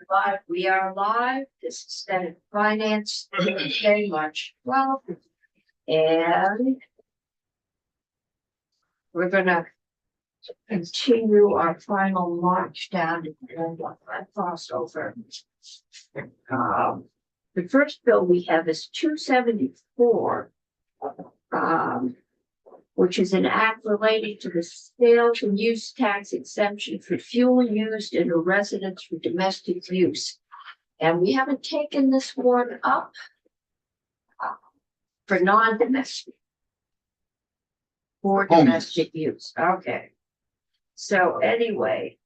Live, we are live. This is Senate Finance, very much well. And we're gonna continue our final march down to the end of that crossover. The first bill we have is 274, which is an act relating to the sales and use tax exemption for fuel used in a residence for domestic use. And we haven't taken this one up for non-domestic. For domestic use, okay. So anyway,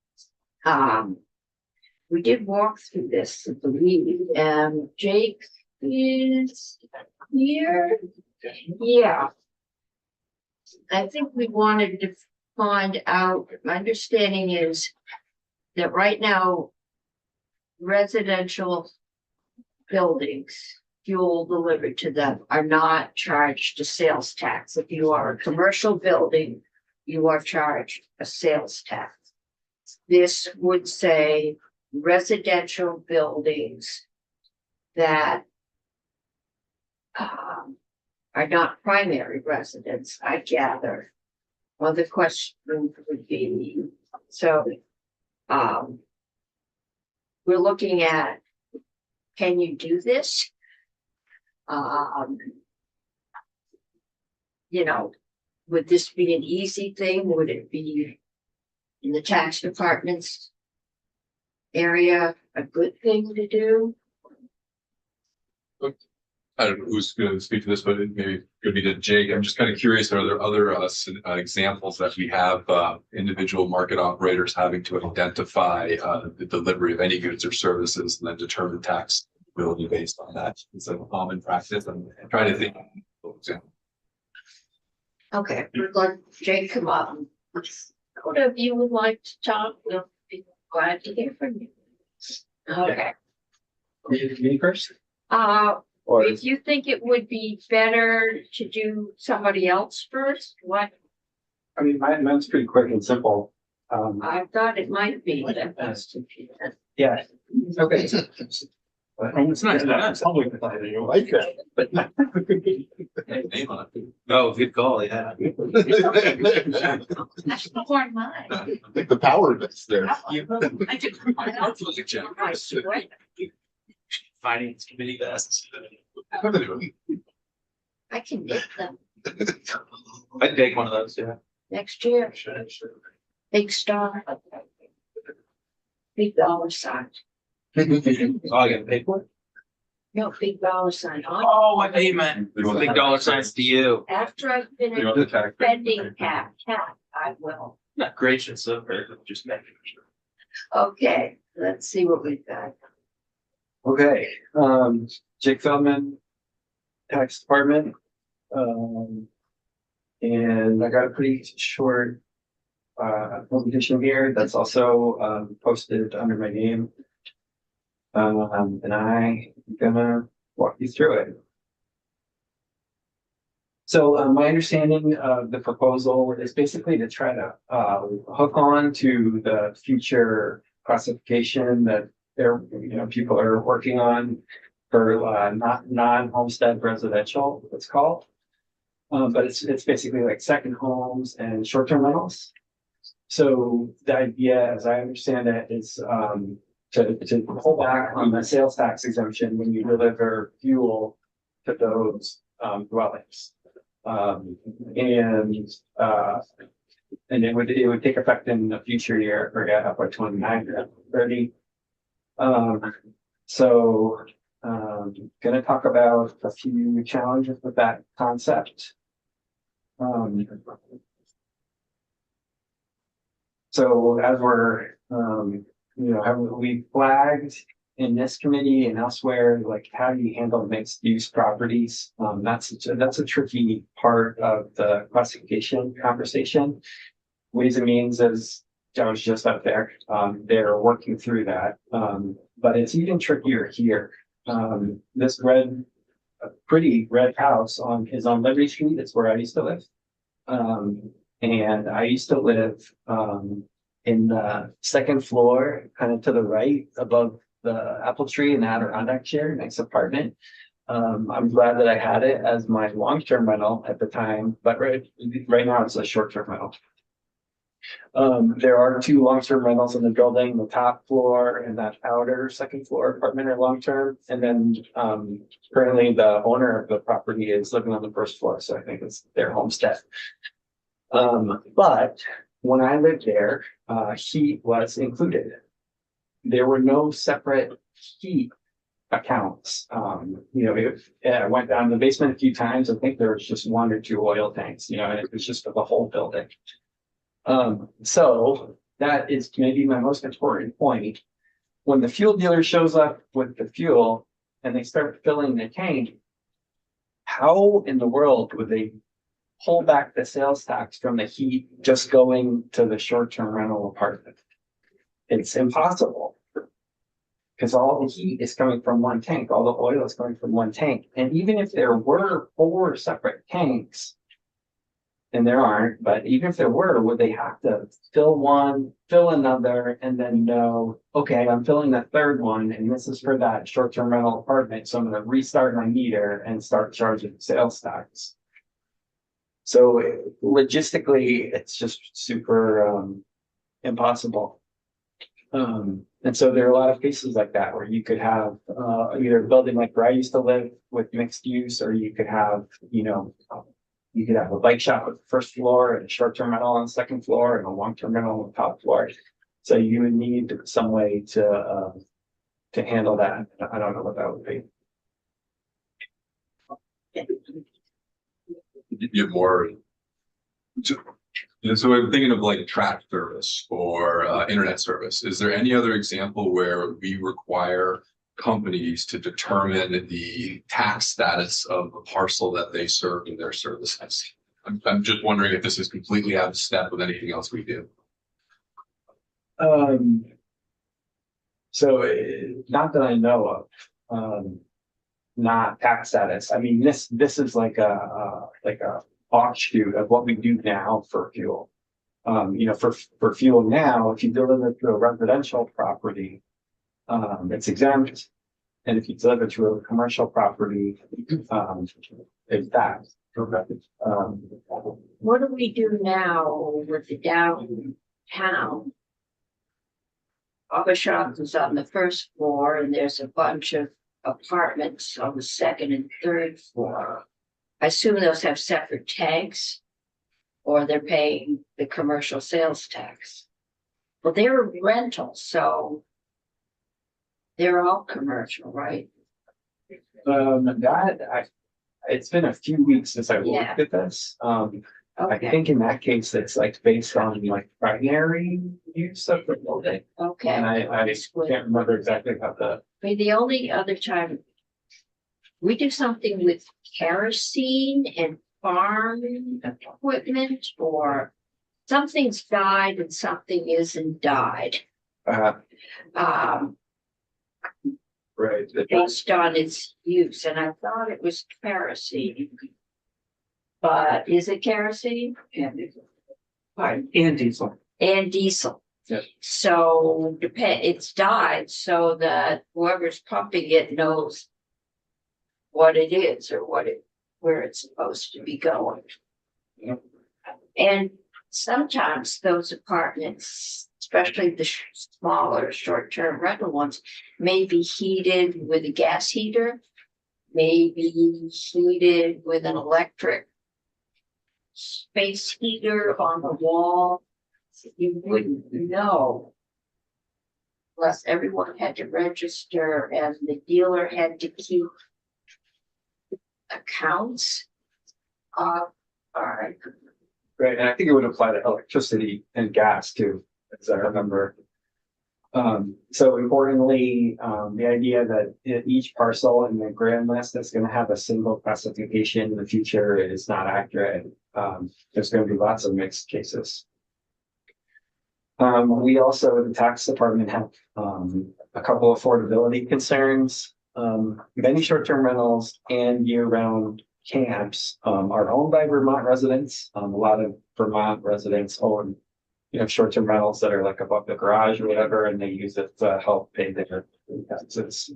we did walk through this, I believe, and Jake is here. Yeah. I think we wanted to find out, my understanding is that right now, residential buildings, fuel delivered to them are not charged a sales tax. If you are a commercial building, you are charged a sales tax. This would say residential buildings that are not primary residents, I gather. Well, the question would be, so we're looking at, can you do this? You know, would this be an easy thing? Would it be in the tax department's area a good thing to do? I don't know who's going to speak to this, but it maybe could be to Jake. I'm just kind of curious, are there other examples that we have individual market operators having to identify the delivery of any goods or services and then determine taxability based on that? It's a common practice. I'm trying to think of examples. Okay, we'd like Jake come up. What if you would like to talk, we'll be glad to hear from you. Okay. Me first? Or if you think it would be better to do somebody else first, what? I mean, mine's pretty quick and simple. I thought it might be. Yeah. Okay. It's nice. You like that. But Name on it. oh, good call. Yeah. That's before mine. I think the power that's there. I just. I swear. Finance committee best. I can make them I'd take one of those. Yeah. next year. Big star. Big dollar sign. Oh, I got paid for it. No, big dollar sign. Oh, what payment? Big dollar signs to you. After I You finish know, the tax. spending cap, I will. Not gracious of her, just making sure. Okay, let's see what we've got. Okay, Jake Feldman, Tax Department. And I got a pretty short presentation here that's also posted under my name. And I'm gonna walk you through it. So my understanding of the proposal is basically to try to hook on to the future classification that people are working on for not non-homestead residential, it's called. But it's basically like second homes and short-term rentals. So the idea, as I understand it, is to pull back on the sales tax exemption when you deliver fuel to those dwellings. And it would take effect in the future year, I forget, up by 29 or 30. Gonna talk about a few challenges with that concept. So as we're, have we flagged in this committee and elsewhere, like how do you handle mixed use properties? That's a tricky part of the classification conversation. Ways and Means, as Joe's just up there, they're working through that. But it's even trickier here. This pretty red house is on Liberty Street. It's where I used to live. And I used to live in the second floor, kind of to the right above the apple tree in the Adirondack share, nice apartment. I'm glad that I had it as my long-term rental at the time, but right now it's a short-term rental. There are two long-term rentals in the building, the top floor and that outer second floor apartment are long-term. And then, currently the owner of the property is living on the first floor, so I think it's their homestead. But when I lived there, heat was included. There were no separate heat accounts. If I went down to the basement a few times, I think there was just one or two oil tanks, and it was just for the whole building. So that is maybe my most important point. When the fuel dealer shows up with the fuel and they start filling the tank, how in the world would they pull back the sales tax from the heat just going to the short-term rental apartment? It's impossible. Because all the heat is coming from one tank, all the oil is coming from one tank. And even if there were 4 separate tanks, and there aren't, but even if there were, would they have to fill one, fill another, and then know, okay, I'm filling the third one, and this is for that short-term rental apartment, so I'm gonna restart my meter and start charging sales tax. So logistically, it's just super impossible. And so there are a lot of cases like that where you could have either a building like where I used to live with mixed use, or you could have, you could have a bike shop on the first floor and a short-term rental on the second floor and a long-term rental on the top floor. So you would need some way to handle that. I don't know what that would be. You have more. So I'm thinking of like track service or internet service. Is there any other example where we require companies to determine the tax status of the parcel that they serve in their services? I'm just wondering if this is completely out of step with anything else we do. Not that I know of, not tax status. I mean, this is like a offshoot of what we do now for fuel. For fuel now, if you deliver to a residential property, it's exempt. And if you deliver to a commercial property, it's taxed. What do we do now with the downtown? Our shop is on the first floor and there's a bunch of apartments on the second and third floor. I assume those have separate tanks or they're paying the commercial sales tax. Well, they're rentals, so they're all commercial, right? It's been a few weeks since I looked at this. I think in that case, it's like based on like primary use of the building. Okay. And I can't remember exactly how I mean, the only other time we do something with kerosene and farm equipment, or something's died and something isn't died. Right. Based on its use, and I thought it was kerosene. But is it kerosene? Pardon? And diesel. And diesel. Yes. So it's died so that whoever's pumping it knows what it is or where it's supposed to be going. Yep. And sometimes those apartments, especially the smaller short-term rental ones, may be heated with a gas heater, maybe heated with an electric space heater on the wall. You wouldn't know unless everyone had to register and the dealer had to keep accounts. All right. Right, and I think it would apply to electricity and gas too, as I remember. So importantly, the idea that each parcel in the grand list is going to have a single classification in the future is not accurate. There's going to be lots of mixed cases. We also, the tax department, have a couple affordability concerns. Many short-term rentals and year-round camps are owned by Vermont residents. A lot of Vermont residents own short-term rentals that are like above the garage or whatever, and they use it to help pay their taxes.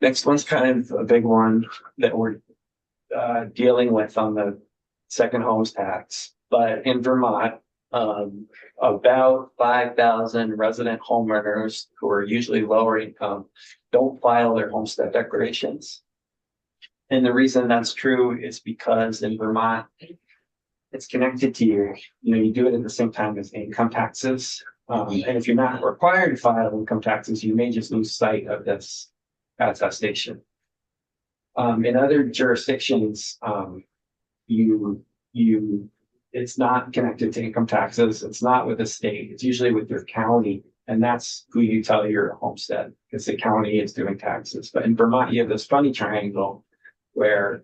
Next one's kind of a big one that we're dealing with on the second homes tax, but in Vermont, about 5,000 resident homeowners who are usually lower income don't file their homestead declarations. And the reason that's true is because in Vermont, it's connected to you do it at the same time as income taxes. And if you're not required to file income taxes, you may just lose sight of this attestation. In other jurisdictions, it's not connected to income taxes. It's not with the state. It's usually with your county, and that's who you tell your homestead, because the county is doing taxes. But in Vermont, you have this funny triangle where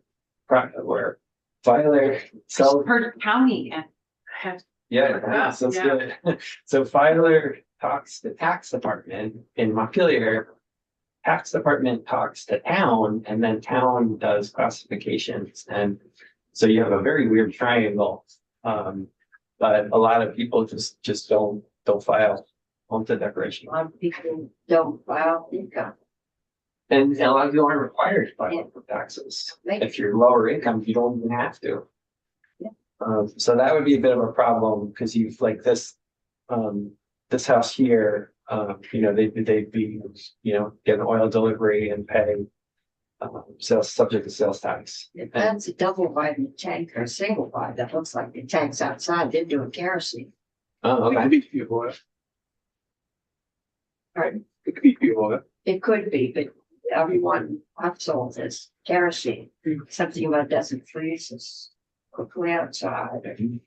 filer sells. Heard of county and have. Yeah, so it's good. So filer talks to tax department in Montpelier. Tax department talks to town, and then town does classifications, and so you have a very weird triangle. But a lot of people just don't file homestead declaration, A lot of people don't file income. and a lot of people aren't required to file for taxes. Right. If you're lower income, you don't even have to. Yeah. So that would be a bit of a problem, because you've like this house here, they'd be, get an oil delivery and pay sales subject to sales tax. If that's a double wide tank or a single wide, that looks like the tank's outside, they're doing kerosene. Oh, okay. Pardon? It could be fuel. It could be, but everyone I've sold is kerosene. Something about it doesn't freeze, it's quickly outside.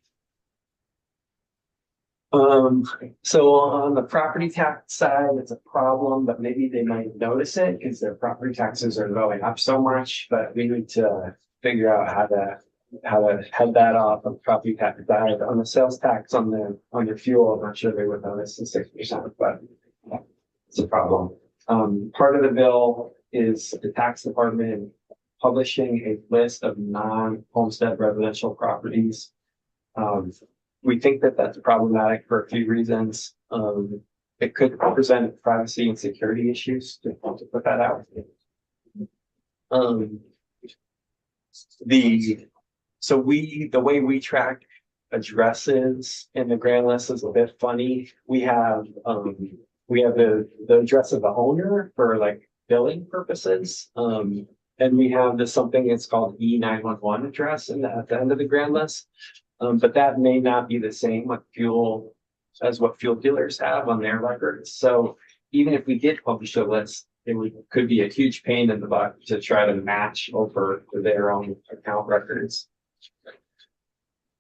So on the property tax side, it's a problem, but maybe they might notice it because their property taxes are going up so much, but we need to figure out how to head that off on the property tax side. On the sales tax on the fuel, I'm not sure they would notice the 6%, but it's a problem. Part of the bill is the tax department publishing a list of non-homestead residential properties. We think that that's problematic for a few reasons. It could present privacy and security issues, to put that out. The way we track addresses in the grand list is a bit funny. We have the address of the owner for like billing purposes. And we have something that's called E911 address at the end of the grand list. But that may not be the same as what fuel dealers have on their records. So even if we did publish a list, could be a huge pain in the butt to try to match over to their own account records.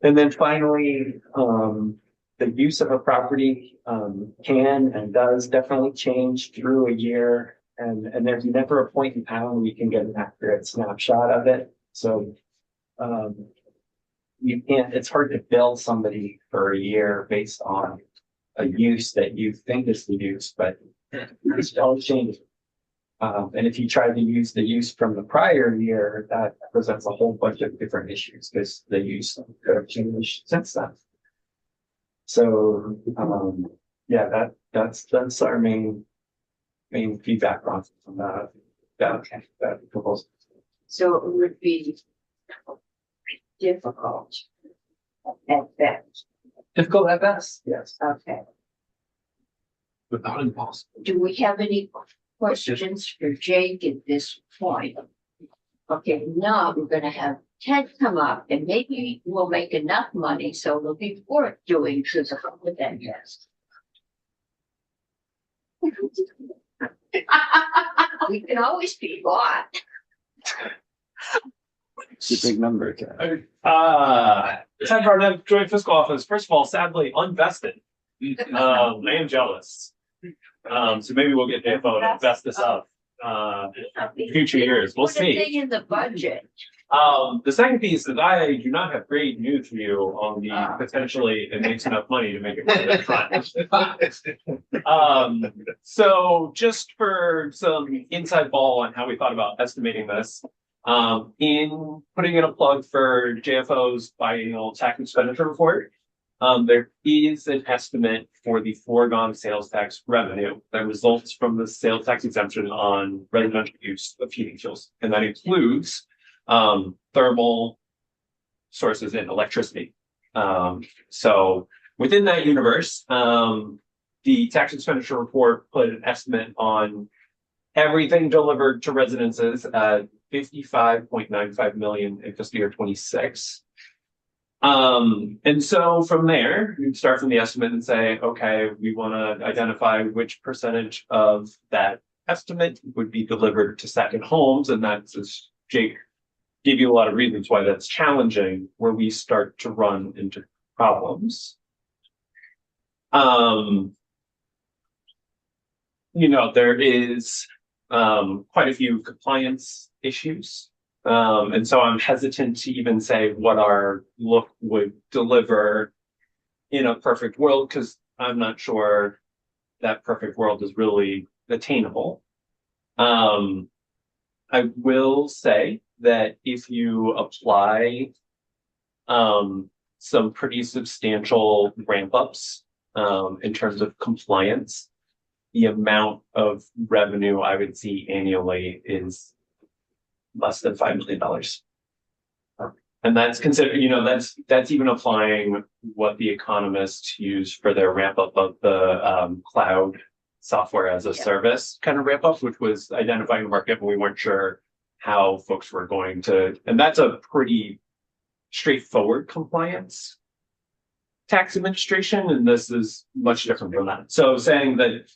And then finally, the use of a property can and does definitely change through a year. And there's never a point in time where you can get an accurate snapshot of it. So it's hard to bill somebody for a year based on a use that you think is the use, but it's all changing. And if you try to use the use from the prior year, that presents a whole bunch of different issues because the use could have changed since then. So that's our main feedback on that proposal. So it would be difficult at best. Difficult at best, yes. Okay. But not impossible. Do we have any questions for Jake at this point? Okay, now we're gonna have Ted come up and maybe we'll make enough money so it'll be worth doing to the with that, yes. We can always be bought. It's a big number. Ted Barnett, Joint Fiscal Office. First of all, sadly unvested. I am jealous. So maybe we'll get JFO to vest this up. Future years, we'll Put a thing see. in the budget. The second piece is I do not have great news for you on the potentially it makes enough money to make it worth the front. So just for some inside ball on how we thought about estimating this, in putting in a plug for JFO's biennial tax expenditure report, There is an estimate for the foregone sales tax revenue that results from the sales tax exemption on residential use of heating fuels. And that includes thermal sources and electricity. So within that universe, the tax expenditure report put an estimate on everything delivered to residences at 55.95 million in fiscal year 26. And so from there, you'd start from the estimate and say, okay, we want to identify which percentage of that estimate would be delivered to second homes. And that's, as Jake gave you a lot of reasons why that's challenging, where we start to run into problems. There is quite a few compliance issues. And so I'm hesitant to even say what our look would deliver in a perfect world, because I'm not sure that perfect world is really attainable. I will say that if you apply some pretty substantial ramp ups in terms of compliance, the amount of revenue I would see annually is less than $5 million. And that's considered, that's even applying what the economists use for their ramp up of the cloud software as a service kind of ramp up, which was identifying the market, but we weren't sure how folks were going to, and that's a pretty straightforward compliance tax administration. And this is much different from that. So saying that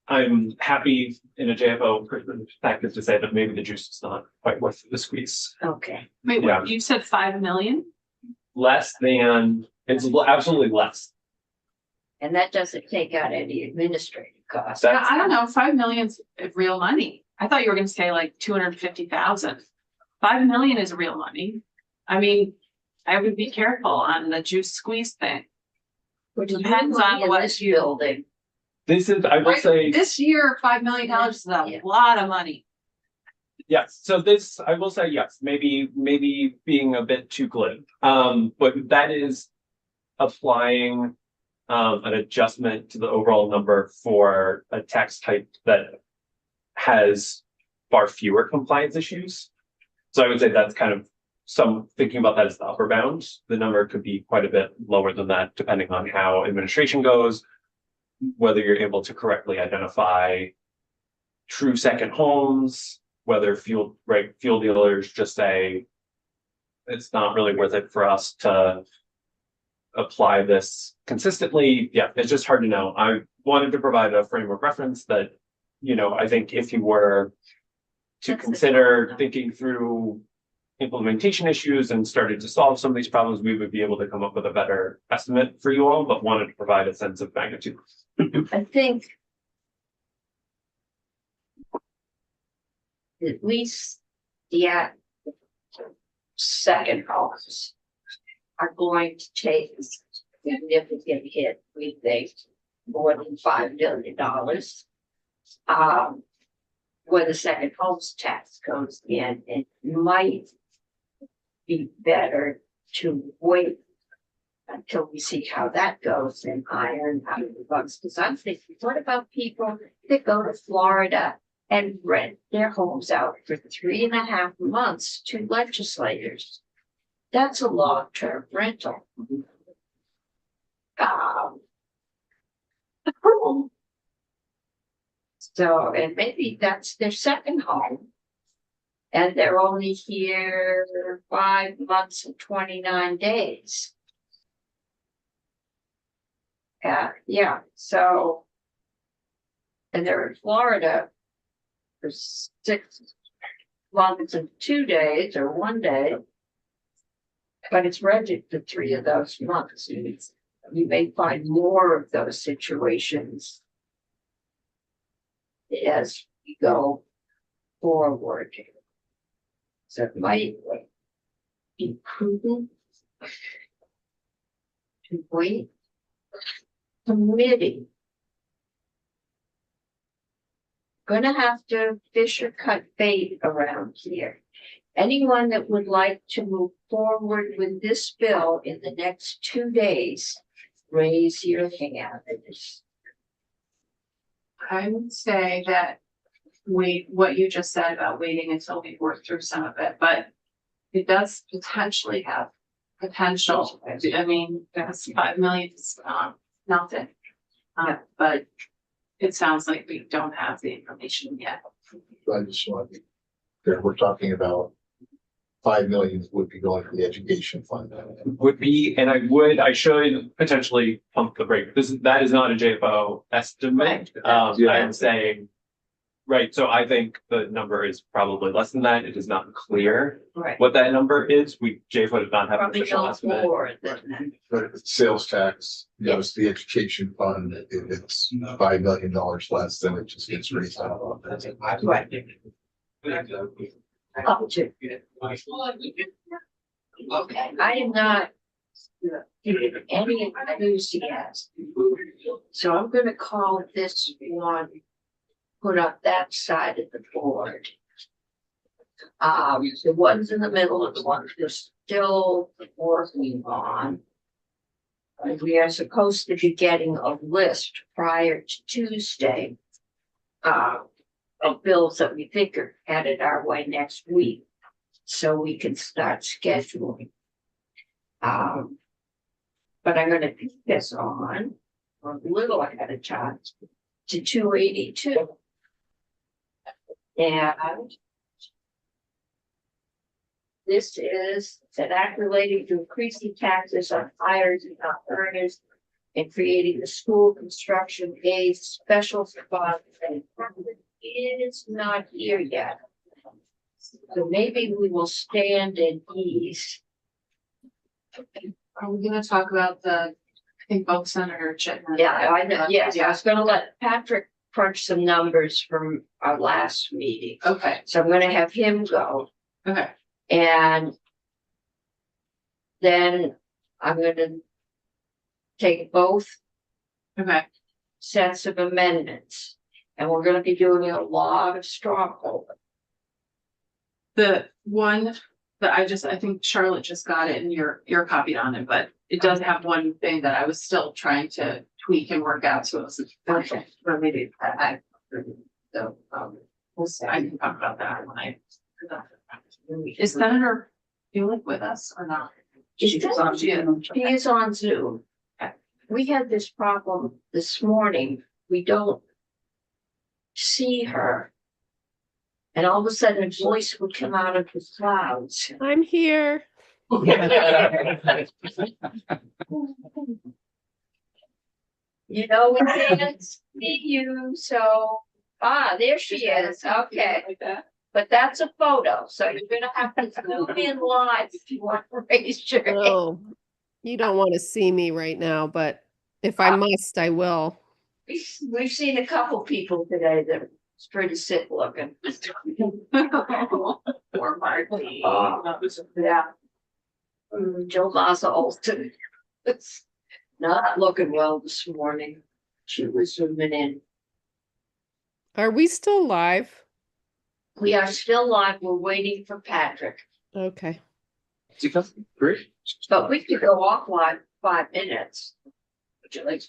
I'm happy in a JFO perspective to say that maybe the juice is not quite worth the squeeze. Okay, Wait, Yeah. what, you said 5 million? Less than, it's absolutely less. and that doesn't take out any administrative costs. That's- I don't know, 5 million's real money. I thought you were gonna say like 250,000. 5 million is real money. I mean, I would be careful on the juice squeeze thing. Which Depends on in what this you- building. This is, I will Right, say, this year, $5 million is a Yeah. lot of money. yes. So this, I will say, yes, maybe being a bit too glib. But that is applying an adjustment to the overall number for a tax type that has far fewer compliance issues. So I would say that's kind of thinking about that as the upper bound. The number could be quite a bit lower than that, depending on how administration goes, whether you're able to correctly identify true second homes, whether fuel dealers just say it's not really worth it for us to apply this consistently. Yeah, it's just hard to know. I wanted to provide a frame of reference that, I think if you were to That's the consider total. thinking through implementation issues and started to solve some of these problems, we would be able to come up with a better estimate for you all, but wanted to provide a sense of magnitude. I think at least the second homes are going to take a significant hit, we think, more than $5 million. Where the second homes tax goes in, it might be better to wait until we see how that goes and iron out the bugs. Because I'm thinking, what about people that go to Florida and rent their homes out for 3.5 months to legislators? That's a long-term rental. So, and maybe that's their second home. And they're only here 5 months and 29 days. Yeah, so. And they're in Florida for 6 months and 2 days or 1 day. But it's rented for 3 of those months. You may find more of those situations as we go forward. So it might be prudent to wait. Committee. Gonna have to fish or cut bait around here. anyone that would like to move forward with this bill in the next 2 days, raise your hand. I would say that what you just said about waiting until we work through some of it, but it does potentially have potential. I mean, that's 5 million is nothing. But it sounds like we don't have the information yet. I just want to be clear, we're talking about 5 million would be going to the education fund. Would be, and I should potentially pump the brake. That is not a JFO estimate. Yeah. I'm saying, right, so I think the number is probably less than that. It is not clear Right. what that number is. JFO did not have an Probably official no estimate. more than that. But if it's sales tax, goes to the education fund, if it's $5 million less, then it just gets raised out. Right. Up to. Okay, I am not any enthusiasm. So I'm gonna call this one, put up that side of the board. The ones in the middle are the ones we're still working on. We are supposed to be getting a list prior to Tuesday. Of bills that we think are headed our way next week, so we can start scheduling. But I'm gonna pick this on a little ahead of time to 282. And this is an act relating to increasing taxes on hires and not earners and creating the school construction aid special fund. It is not here yet. So maybe we will stand at ease. Are we gonna talk about I think both Senator Chitman. Yeah, I know, yes, I was gonna let Patrick crunch some numbers from our last meeting. Okay, So I'm gonna have him go, okay, and then I'm gonna take both okay. sets of amendments. And we're gonna be doing a lot of straw poll. The one that I think Charlotte just got it and you're copied on it, but it does have one thing that I was still trying to tweak and work out, so it wasn't. Okay. Or maybe so, we'll see. I can talk about that when I. Is Senator Buick with us or not? She is on Zoom. We had this problem this morning. We don't see her. And all of a sudden a voice would come out of the clouds. I'm here. You know, we can't see you, so, there she is, okay. Like that? But that's a photo, so you're gonna have to zoom in live if you want to raise your hand. Oh, you don't want to see me right now, but if I must, I will. We've seen a couple people today that are pretty sick looking. Poor Marty. Yeah. Joe Mazza Alton. It's not looking well this morning. She was zooming in. Are we still live? We are still live. We're waiting for Patrick, Okay. Great. but we could go offline 5 minutes. Would you like